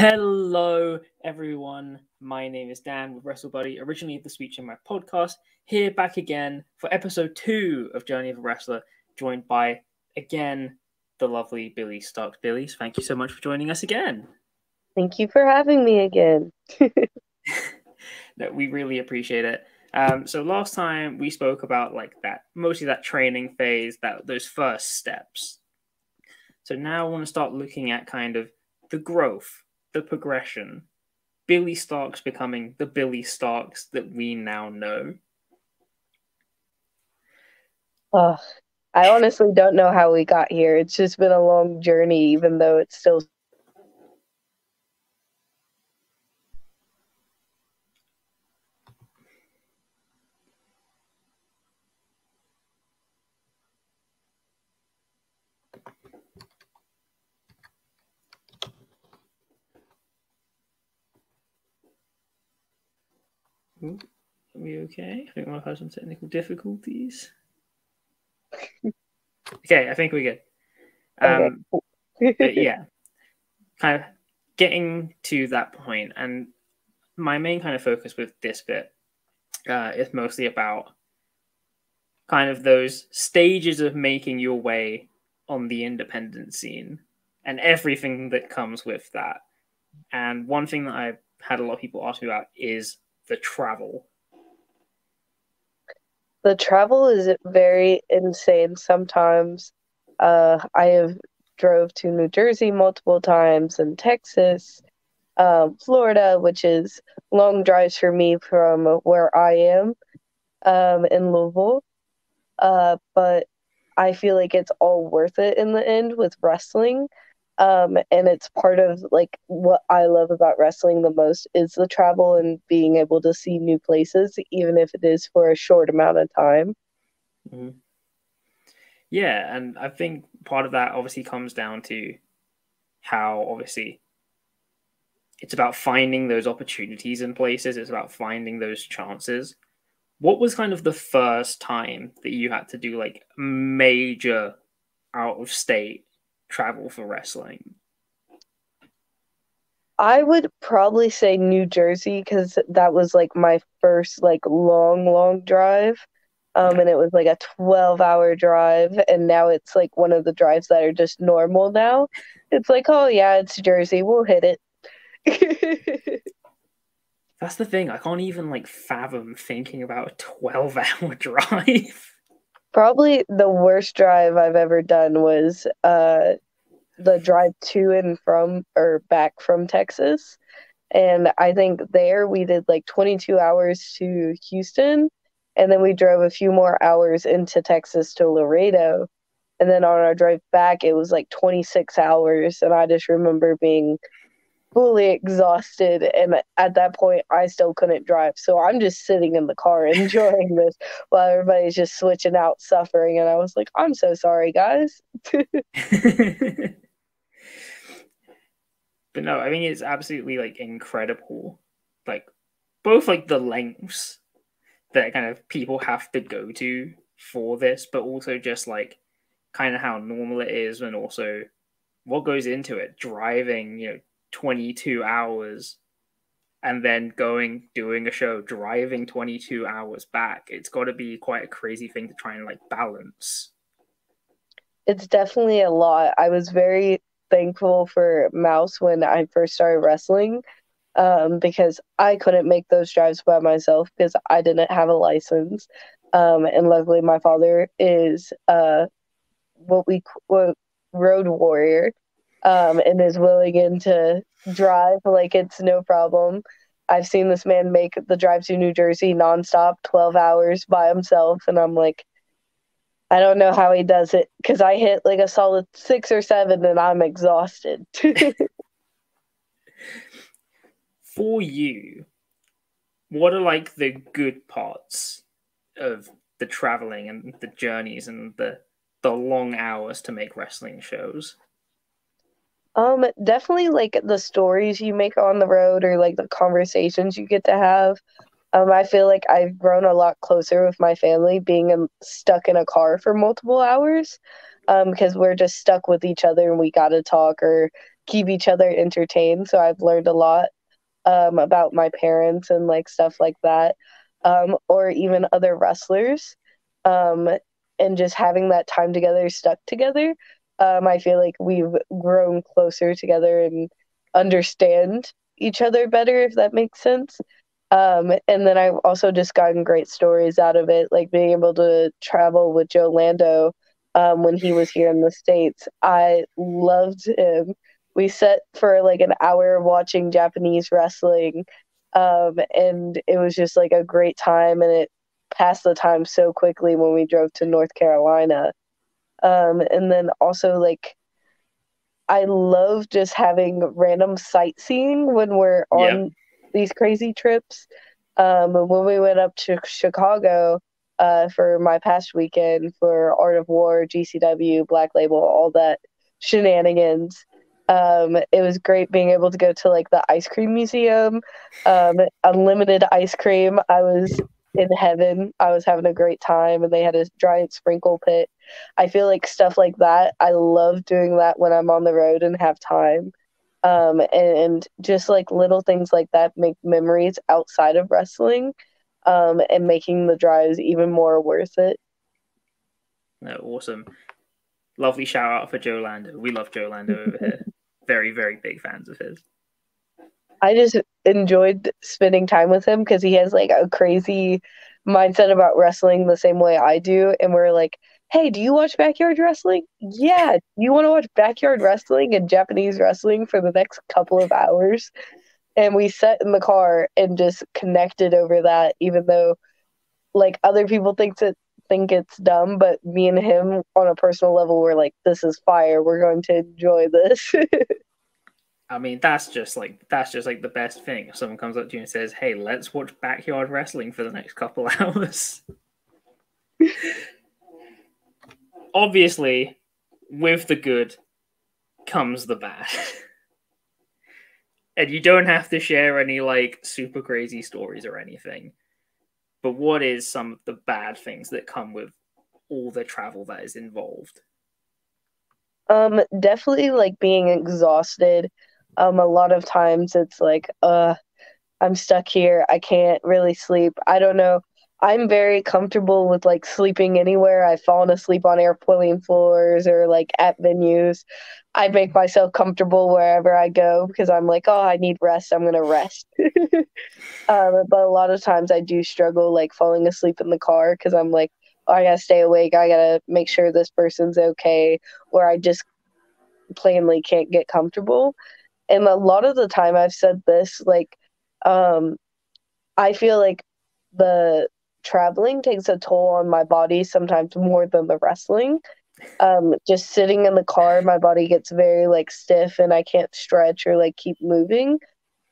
Hello, everyone. My name is Dan with WrestleBuddy, originally the Speech in my podcast. Here back again for episode 2 of Journey of a Wrestler, joined by, again, the lovely Billie Starkz. Billie, thank you so much for joining us again. Thank you for having me again. No, we really appreciate it. So last time we spoke about mostly that training phase, those first steps. So now I want to start looking at kind of the growth, the progression, Billie Starkz becoming the Billie Starkz that we now know. I honestly don't know how we got here. It's just been a long journey, even though it's still... Ooh, are we okay? I think we've had some technical difficulties. Okay, I think we're good. Okay. But yeah, kind of getting to that point, and my main kind of focus with this bit is mostly about kind of those stages of making your way on the independent scene and everything that comes with that. And one thing that I've had a lot of people ask me about is the travel. The travel is very insane sometimes. I have drove to New Jersey multiple times, and Texas, Florida, which is long drives for me from where I am in Louisville. But I feel like it's all worth it in the end with wrestling. And it's part of like what I love about wrestling the most is the travel and being able to see new places, even if it is for a short amount of time. Mm-hmm. Yeah, and I think part of that obviously comes down to how obviously it's about finding those opportunities in places. It's about finding those chances. What was kind of the first time that you had to do like major out of state travel for wrestling? I would probably say New Jersey because that was like my first like long drive. And it was like a 12-hour drive, and now it's like one of the drives that are just normal now. It's like, oh yeah, it's Jersey, we'll hit it. That's the thing. I can't even like fathom thinking about a 12-hour drive. Probably the worst drive I've ever done was the drive to and from or back from Texas. And I think there we did like 22 hours to Houston, and then we drove a few more hours into Texas to Laredo. And then on our drive back, it was like 26 hours. And I just remember being fully exhausted. And at that point, I still couldn't drive. So I'm just sitting in the car enjoying this while everybody's just switching out, suffering. And I was like, I'm so sorry, guys. But no, I mean, it's absolutely like incredible. Like, both like the lengths that kind of people have to go to for this, but also just like kind of how normal it is, and also what goes into it. Driving, 22 hours and then doing a show, driving 22 hours back. It's got to be quite a crazy thing to try and like balance. It's definitely a lot. I was very thankful for Mouse when I first started wrestling, because I couldn't make those drives by myself because I didn't have a license. And luckily, my father is what we road warrior, and is willing to drive like it's no problem. I've seen this man make the drive to New Jersey nonstop, 12 hours by himself, and I'm like, I don't know how he does it because I hit like a solid 6 or 7 and I'm exhausted. For you, what are like the good parts of the traveling and the journeys and the long hours to make wrestling shows? Definitely like the stories you make on the road or like the conversations you get to have. I feel like I've grown a lot closer with my family being stuck in a car for multiple hours, because we're just stuck with each other and we got to talk or keep each other entertained. So I've learned a lot about my parents and like stuff like that, or even other wrestlers, um, and just having that time together, stuck together. I feel like we've grown closer together and understand each other better, if that makes sense. And then I've also just gotten great stories out of it, like being able to travel with Joe Lando when he was here in the States. I loved him. We sat for like an hour watching Japanese wrestling, and it was just like a great time, and it passed the time so quickly when we drove to North Carolina. And then also like I love just having random sightseeing when we're Yep. on these crazy trips. When we went up to Chicago for my past weekend for Art of War, GCW, Black Label, all that shenanigans. It was great being able to go to like the ice cream museum, unlimited ice cream. I was in heaven. I was having a great time, and they had a giant sprinkle pit. I feel like stuff like that. I love doing that when I'm on the road and have time. And just like little things like that make memories outside of wrestling, and making the drives even more worth it. No, awesome. Lovely shout out for Joe Lando. We love Joe Lando over here. Very, very big fans of his. I just enjoyed spending time with him because he has like a crazy mindset about wrestling the same way I do. And we're like, hey, do you watch backyard wrestling? Yeah. You want to watch backyard wrestling and Japanese wrestling for the next couple of hours? And we sat in the car and just connected over that, even though like other people think it's dumb, but me and him on a personal level were like, this is fire. We're going to enjoy this. I mean, that's just like the best thing. If someone comes up to you and says, "Hey, let's watch backyard wrestling for the next couple hours." Obviously, with the good comes the bad. And you don't have to share any like super crazy stories or anything. But what is some of the bad things that come with all the travel that is involved? Definitely like being exhausted. A lot of times it's like, I'm stuck here. I can't really sleep. I don't know. I'm very comfortable with like sleeping anywhere. I've fallen asleep on airplane floors or like at venues. I make myself comfortable wherever I go because I'm like, oh, I need rest. I'm gonna rest. But a lot of times I do struggle like falling asleep in the car because I'm like, oh, I gotta stay awake. I gotta make sure this person's okay, or I just plainly can't get comfortable. And a lot of the time I've said this, like, um, I feel like the traveling takes a toll on my body sometimes more than the wrestling. Just sitting in the car, my body gets very like stiff and I can't stretch or like keep moving.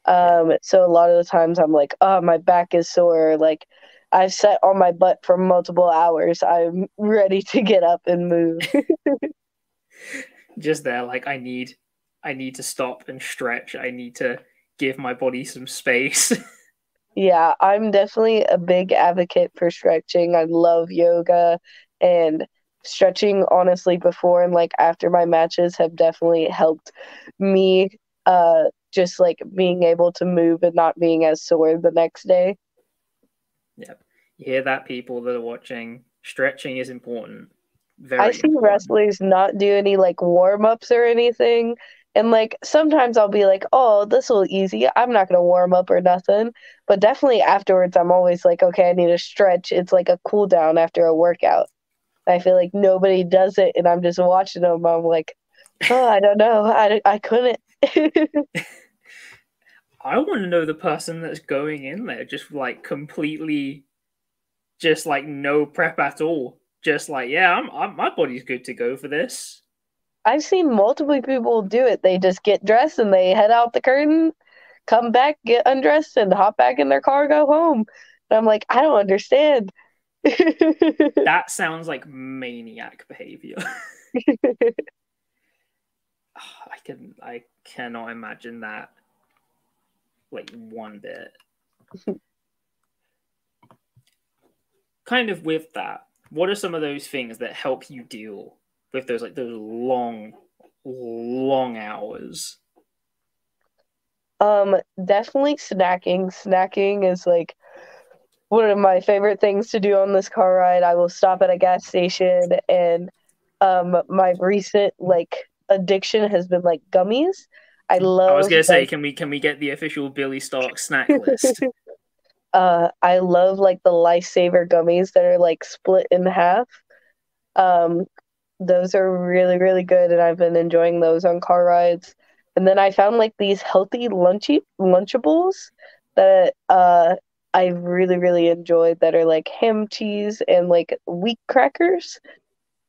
Yeah. So a lot of the times I'm like, oh, my back is sore. Like I've sat on my butt for multiple hours. I'm ready to get up and move. Just there, like I need to stop and stretch. I need to give my body some space. Yeah, I'm definitely a big advocate for stretching. I love yoga, and stretching honestly before and like after my matches have definitely helped me just like being able to move and not being as sore the next day. Yep. You hear that, people that are watching? Stretching is important. I Very see important. wrestlers not do any like warm-ups or anything. And like sometimes I'll be like, oh, this will easy. I'm not gonna warm up or nothing. But definitely afterwards I'm always like, okay, I need to stretch. It's like a cool down after a workout. I feel like nobody does it, and I'm just watching them. I'm like, oh, I don't know. I couldn't. I want to know the person that's going in there just like completely, just like no prep at all. Just like, yeah, my body's good to go for this. I've seen multiple people do it. They just get dressed and they head out the curtain, come back, get undressed, and hop back in their car, go home. And I'm like, I don't understand. That sounds like maniac behavior. I cannot imagine that like one bit. Kind of with that, what are some of those things that help you deal with those like those long, long hours? Definitely snacking. Snacking is like one of my favorite things to do on this car ride. I will stop at a gas station and my recent like addiction has been like gummies. I I was love gonna say, like can we get the official Billie Starkz snack list? I love like the lifesaver gummies that are like split in half. Um those are really really good and I've been enjoying those on car rides. And then I found like these healthy lunchables that I really really enjoyed that are like ham cheese and like wheat crackers.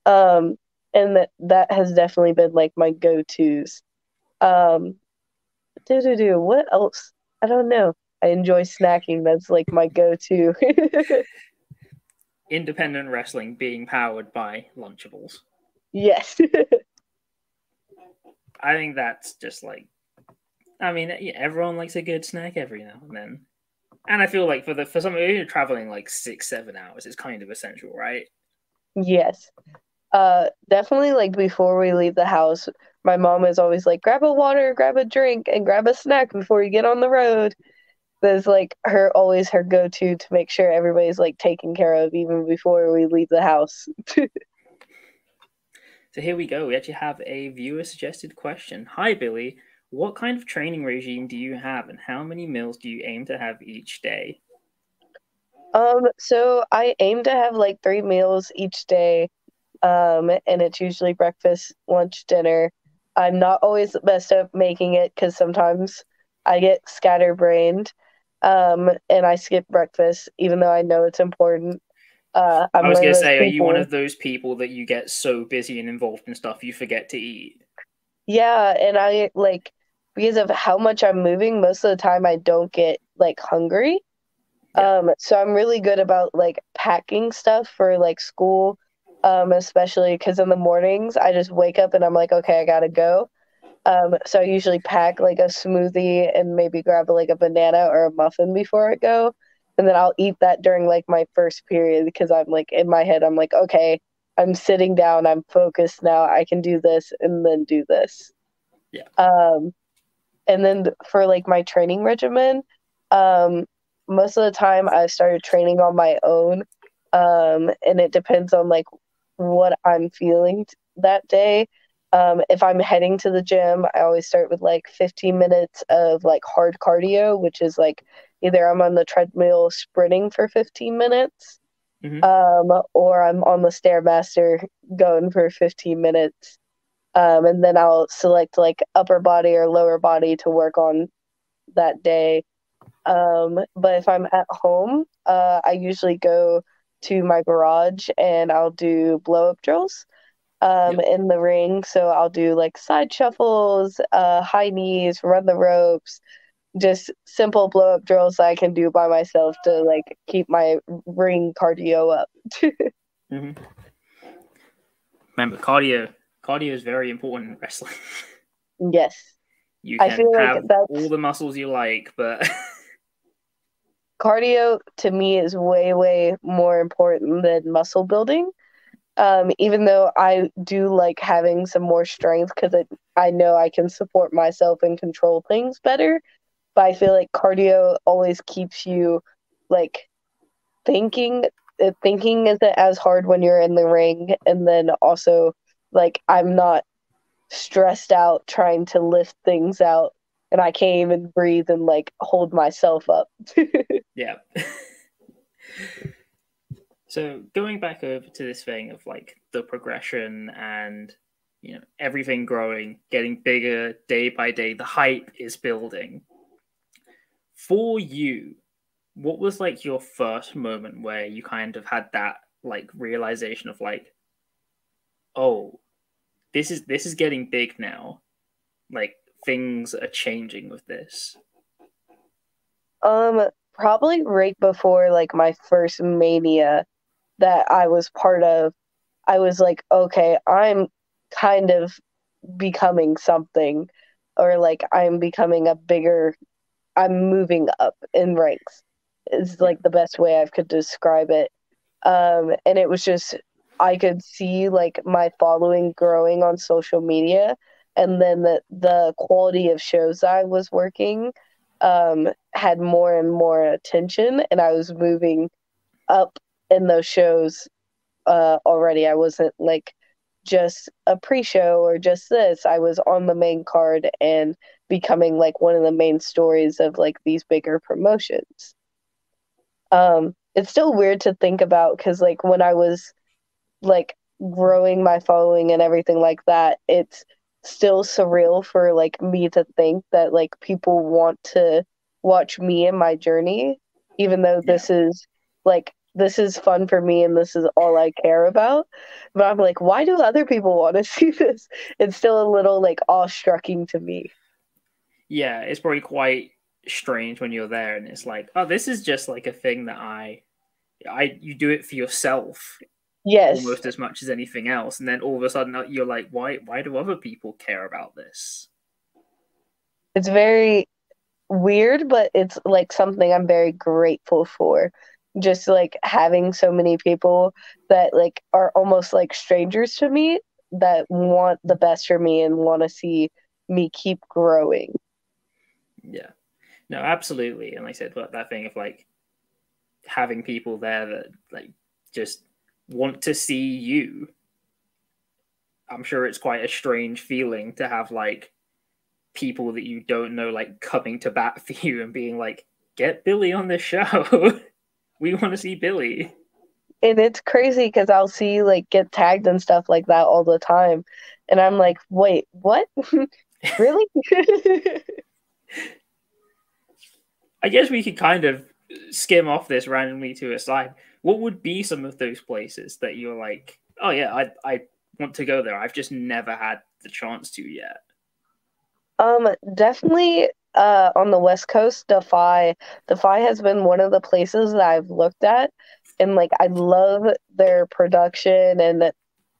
Um and that has definitely been like my go-tos. Um do what else? I don't know. I enjoy snacking. That's like my go-to. Independent wrestling being powered by Lunchables. Yes. I think that's just like, I mean, yeah, everyone likes a good snack every now and then. And I feel like for somebody who's traveling like 6-7 hours, it's kind of essential, right? Yes. Definitely like before we leave the house, my mom is always like, grab a water, grab a drink, and grab a snack before you get on the road. That's like her go-to to make sure everybody's like taken care of even before we leave the house. So here we go. We actually have a viewer suggested question. Hi, Billie. What kind of training regime do you have, and how many meals do you aim to have each day? So I aim to have like 3 meals each day. And it's usually breakfast, lunch, dinner. I'm not always the best at making it because sometimes I get scatterbrained, and I skip breakfast, even though I know it's important. I I'm was one of gonna those say, are you one people. of those people that you get so busy and involved in stuff you forget to eat? Yeah, and I like because of how much I'm moving, most of the time I don't get like hungry. Yeah. So I'm really good about like packing stuff for like school, especially because in the mornings I just wake up and I'm like, okay, I gotta go. So I usually pack like a smoothie and maybe grab like a banana or a muffin before I go. And then I'll eat that during like my first period because I'm like in my head, I'm like, okay, I'm sitting down, I'm focused now, I can do this and then do this. Yeah. Um, and then for like my training regimen, um, most of the time I started training on my own. And it depends on like what I'm feeling that day. If I'm heading to the gym, I always start with like 15 minutes of like hard cardio, which is like either I'm on the treadmill sprinting for 15 minutes, Mm-hmm. or I'm on the Stairmaster going for 15 minutes. And then I'll select like upper body or lower body to work on that day. But if I'm at home, I usually go to my garage and I'll do blow up drills Yep. in the ring. So I'll do like side shuffles, high knees, run the ropes, just simple blow up drills I can do by myself to like keep my ring cardio up. Mm-hmm. Remember, cardio is very important in wrestling. Yes. You I can feel like have all that's the muscles you like, but cardio to me is way, way more important than muscle building. Even though I do like having some more strength because I know I can support myself and control things better. But I feel like cardio always keeps you like thinking. Thinking isn't as hard when you're in the ring, and then also like I'm not stressed out trying to lift things out, and I can't even breathe and like hold myself up. yeah. So going back over to this thing of like the progression and everything growing, getting bigger day by day, the hype is building. For you, what was like your first moment where you kind of had that like realization of like, oh, this is getting big now. Like things are changing with this. Probably right before like my first mania that I was part of, I was like, okay, I'm kind of becoming something, or like I'm moving up in ranks, is Yeah. like the best way I could describe it. And it was just, I could see like my following growing on social media. and then the quality of shows I was working had more and more attention, and I was moving up in those shows already. I wasn't like just a pre-show or just this. I was on the main card and becoming like one of the main stories of like these bigger promotions. It's still weird to think about because like when I was like growing my following and everything like that, it's still surreal for like me to think that like people want to watch me and my journey, even though Yeah. this is fun for me and this is all I care about. But I'm like, why do other people want to see this? It's still a little like awestrucking to me. Yeah, it's probably quite strange when you're there and it's like, oh, this is just like a thing that you do it for yourself Yes, almost as much as anything else, and then all of a sudden you're like, why do other people care about this? it's very weird, but it's like something I'm very grateful for. Just like having so many people that like are almost like strangers to me that want the best for me and want to see me keep growing. Yeah, no, absolutely. And like I said, that thing of like having people there that like just want to see you, I'm sure it's quite a strange feeling to have like people that you don't know like coming to bat for you and being like, get Billie on this show. We want to see Billie. And it's crazy because I'll see like get tagged and stuff like that all the time. And I'm like, wait, what? Really? I guess we could kind of skim off this randomly to a side. What would be some of those places that you're like, oh yeah, I want to go there. I've just never had the chance to yet. Definitely on the West Coast, Defy. Defy has been one of the places that I've looked at, and like I love their production and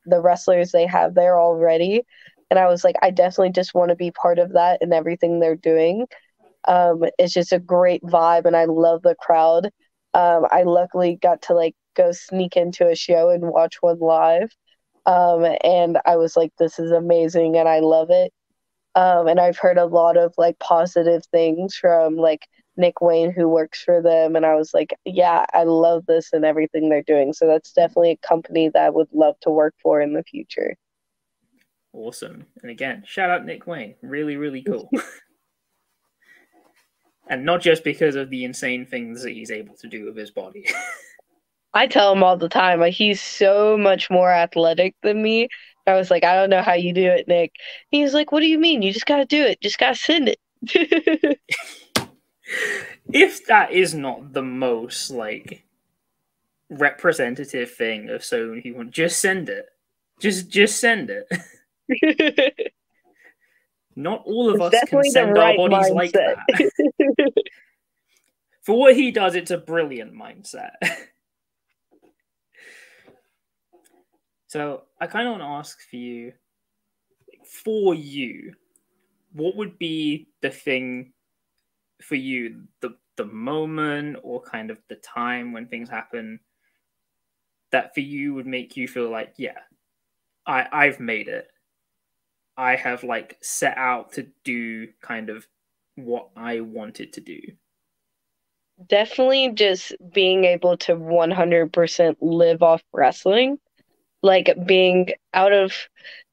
the wrestlers they have there already. And I was like, I definitely just want to be part of that and everything they're doing. It's just a great vibe, and I love the crowd. I luckily got to like go sneak into a show and watch one live. And I was like, this is amazing, and I love it. And I've heard a lot of like positive things from like Nick Wayne, who works for them. And I was like, yeah, I love this and everything they're doing. So that's definitely a company that I would love to work for in the future. Awesome. And again, shout out Nick Wayne. Really, really cool. And not just because of the insane things that he's able to do with his body. I tell him all the time, like, he's so much more athletic than me. I was like, I don't know how you do it, Nick. He's like, what do you mean? You just got to do it. Just got to send it. If that is not the most like representative thing of so many people, just send it. Just send it. Not all of It's us can definitely the send our right bodies like mindset. that. For what he does, it's a brilliant mindset. So I kind of want to ask for you, what would be the thing for you, the moment or kind of the time when things happen that for you would make you feel like, yeah, I've made it. I have like set out to do kind of what I wanted to do. Definitely just being able to 100% live off wrestling, like being out of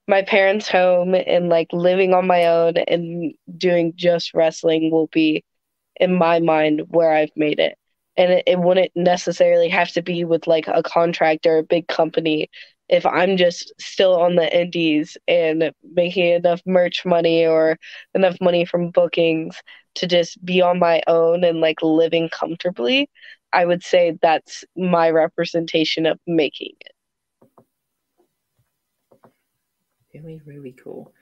my parents' home and like living on my own and doing just wrestling will be, in my mind, where I've made it. And it wouldn't necessarily have to be with like a contract or a big company. If I'm just still on the indies and making enough merch money or enough money from bookings to just be on my own and like living comfortably, I would say that's my representation of making it. Really, really cool.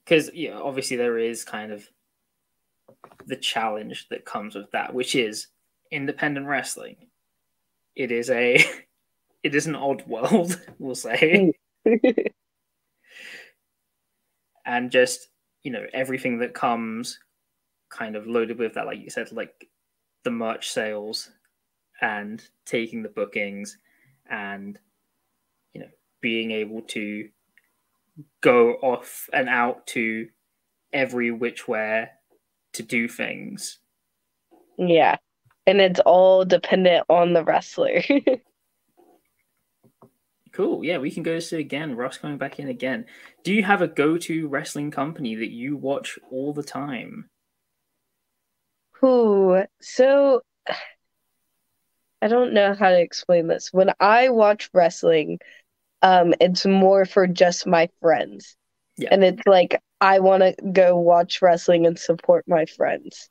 Because yeah, obviously there is kind of the challenge that comes with that, which is independent wrestling. It is a it is an odd world, we'll say. And just, everything that comes kind of loaded with that, like you said, like the merch sales and taking the bookings and, being able to go off and out to every which way to do things. Yeah. And it's all dependent on the wrestler. Cool. Yeah, we can go to again. Ross coming back in again. Do you have a go-to wrestling company that you watch all the time? Who? So I don't know how to explain this. When I watch wrestling, it's more for just my friends. Yeah. And it's like I want to go watch wrestling and support my friends.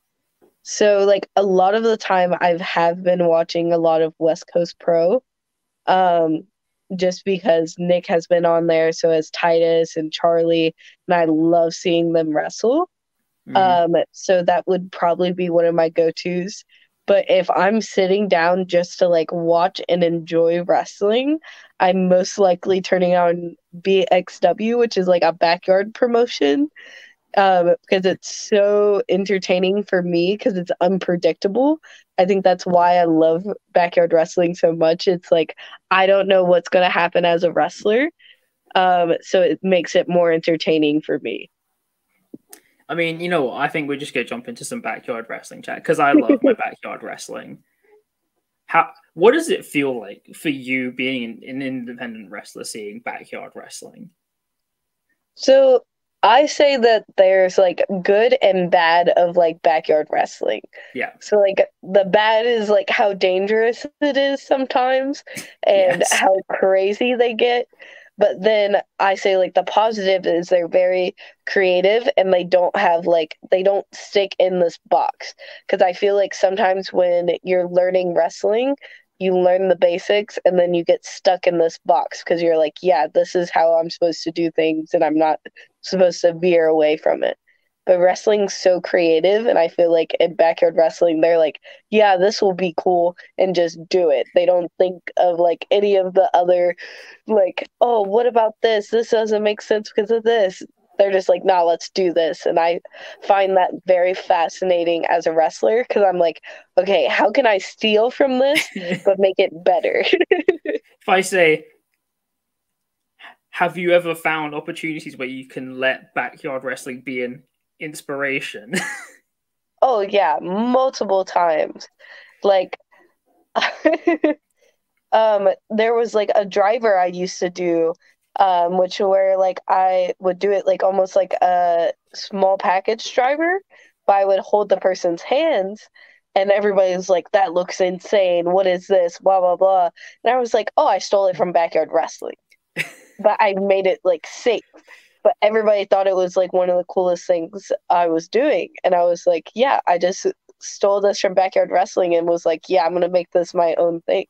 So like a lot of the time I have been watching a lot of West Coast Pro. Um just because Nick has been on there, so has Titus and Charlie, and I love seeing them wrestle. Mm. So that would probably be one of my go-tos. But if I'm sitting down just to like watch and enjoy wrestling, I'm most likely turning on BXW, which is like a backyard promotion, because it's so entertaining for me because it's unpredictable. I think that's why I love backyard wrestling so much. It's like I don't know what's going to happen as a wrestler, so it makes it more entertaining for me. I mean, you know what? I think we're just gonna jump into some backyard wrestling chat because I love my backyard wrestling. What does it feel like for you being an independent wrestler seeing backyard wrestling? So I say that there's like good and bad of like backyard wrestling. Yeah. So like the bad is like how dangerous it is sometimes and Yes. how crazy they get. But then I say like the positive is they're very creative and they don't stick in this box. Because I feel like sometimes when you're learning wrestling, you learn the basics and then you get stuck in this box because you're like, yeah, this is how I'm supposed to do things and I'm not supposed to veer away from it. But wrestling's so creative, and I feel like in backyard wrestling, they're like, yeah, this will be cool, and just do it. They don't think of like any of the other, like, oh, what about this? This doesn't make sense because of this. They're just like, nah, let's do this. And I find that very fascinating as a wrestler because I'm like, okay, how can I steal from this but make it better? If I say, have you ever found opportunities where you can let backyard wrestling be an inspiration? Oh, yeah, multiple times. Like, there was like a driver I used to do, which where like I would do it like almost like a small package driver, but I would hold the person's hands and everybody was like, that looks insane. What is this? Blah blah blah. And I was like, oh, I stole it from backyard wrestling. But I made it like safe. But everybody thought it was like one of the coolest things I was doing. And I was like, yeah, I just stole this from backyard wrestling and was like, yeah, I'm gonna make this my own thing.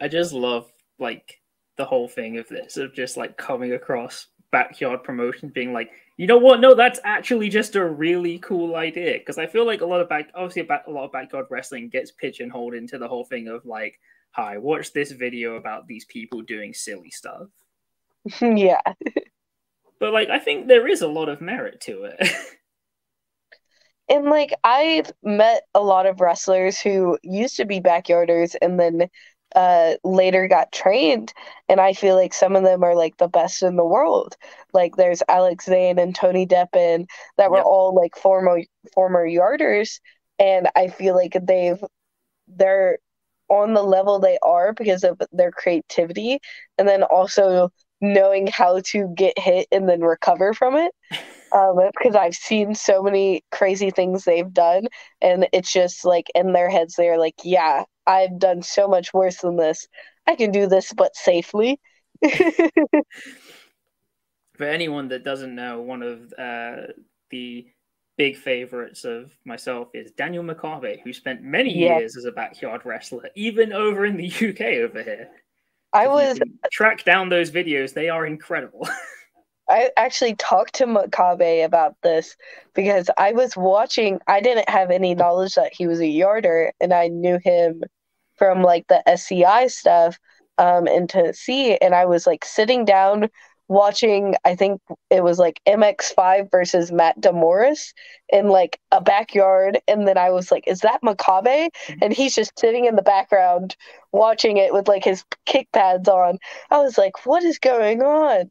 I just love like the whole thing of this, of just like coming across backyard promotions being like, you know what? No, that's actually just a really cool idea. Because I feel like a lot of a lot of backyard wrestling gets pigeonholed into the whole thing of like, hi, watch this video about these people doing silly stuff. Yeah. But like, I think there is a lot of merit to it. And like I've met a lot of wrestlers who used to be backyarders and then later got trained, and I feel like some of them are like the best in the world. Like there's Alex Zane and Tony Deppen that were Yep. all like former yarders, and I feel like they're on the level they are because of their creativity and then also knowing how to get hit and then recover from it. Because I've seen so many crazy things they've done, and it's just like in their heads, they're like, yeah, I've done so much worse than this. I can do this, but safely. For anyone that doesn't know, one of the big favorites of myself is Daniel McCarvey, who spent many Yeah, years as a backyard wrestler, even over in the UK over here. I If you was can track down those videos, they are incredible. I actually talked to Makabe about this because I was watching. I didn't have any knowledge that he was a yarder, and I knew him from like the SCI stuff in Tennessee. And I was like sitting down watching, I think it was like MX5 versus Matt DeMorris in like a backyard, and then I was like, is that Makabe? And he's just sitting in the background watching it with like his kick pads on. I was like, what is going on?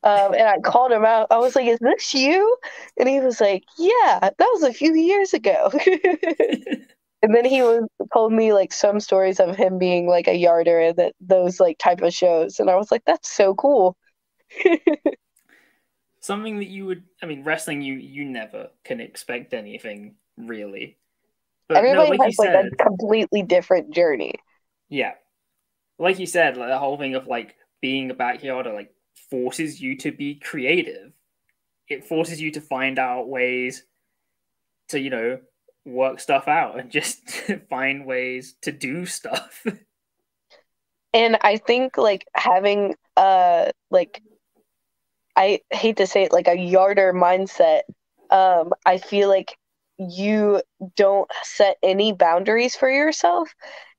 And I called him out. I was like, is this you? And he was like, yeah, that was a few years ago. And then told me like some stories of him being like a yarder and that those like type of shows. And I was like, that's so cool. Something that you would, I mean, wrestling, you never can expect anything really. But no, Everybody like you has like a said, completely different journey. yeah, like you said, like the whole thing of like being a backyarder like forces you to be creative. It forces you to find out ways to, work stuff out and just find ways to do stuff. And I think like having like I hate to say it, like a yarder mindset, I feel like you don't set any boundaries for yourself.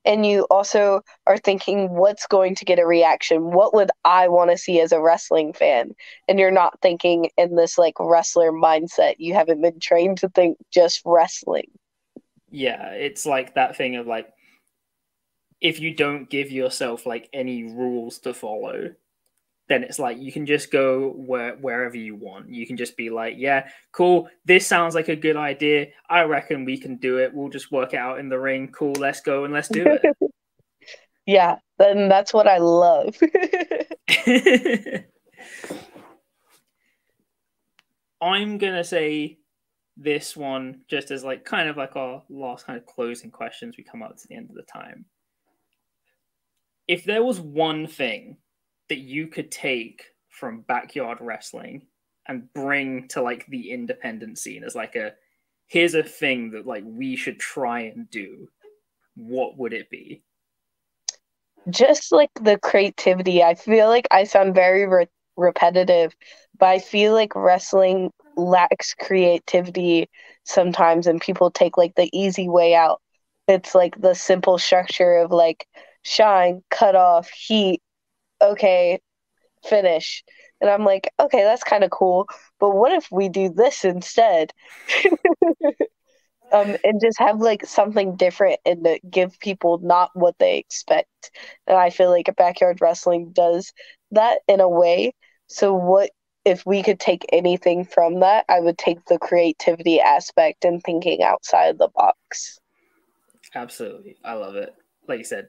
And you also are thinking, what's going to get a reaction? What would I want to see as a wrestling fan? And you're not thinking in this like wrestler mindset. You haven't been trained to think just wrestling. Yeah, it's like that thing of like, if you don't give yourself like any rules to follow, then it's like you can just go wherever you want. You can just be like, yeah, cool. This sounds like a good idea. I reckon we can do it. We'll just work it out in the ring. Cool. Let's go and let's do it. Yeah, then that's what I love. I'm going to say this one just as like kind of like our last kind of closing questions. We come up to the end of the time. If there was one thing that you could take from backyard wrestling and bring to like the independent scene as like here's a thing that like we should try and do, what would it be? Just like the creativity. I feel like I sound very repetitive, but I feel like wrestling lacks creativity sometimes, and people take like the easy way out. It's like the simple structure of like shine, cut off, heat, okay, finish. And I'm like, okay, that's kind of cool, but what if we do this instead? And just have like something different and to give people not what they expect. And I feel like backyard wrestling does that in a way. So what if we could take anything from that? I would take the creativity aspect and thinking outside the box. Absolutely. I love it. Like you said,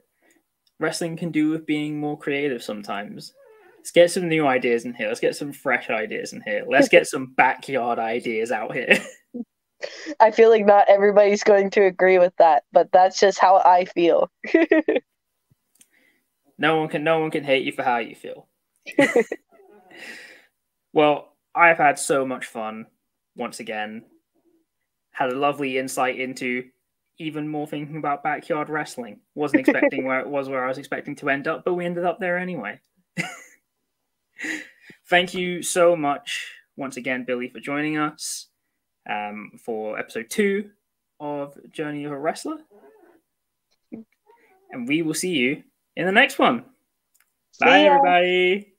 wrestling can do with being more creative sometimes. Let's get some new ideas in here. Let's get some fresh ideas in here. Let's get some backyard ideas out here. I feel like not everybody's going to agree with that, but that's just how I feel. No one can hate you for how you feel. Well, I've had so much fun once again. Had a lovely insight into even more thinking about backyard wrestling. Wasn't expecting where I was expecting to end up, but we ended up there anyway. Thank you so much once again, Billie, for joining us for episode 2 of Journey of a Wrestler. And we will see you in the next one. Bye, everybody.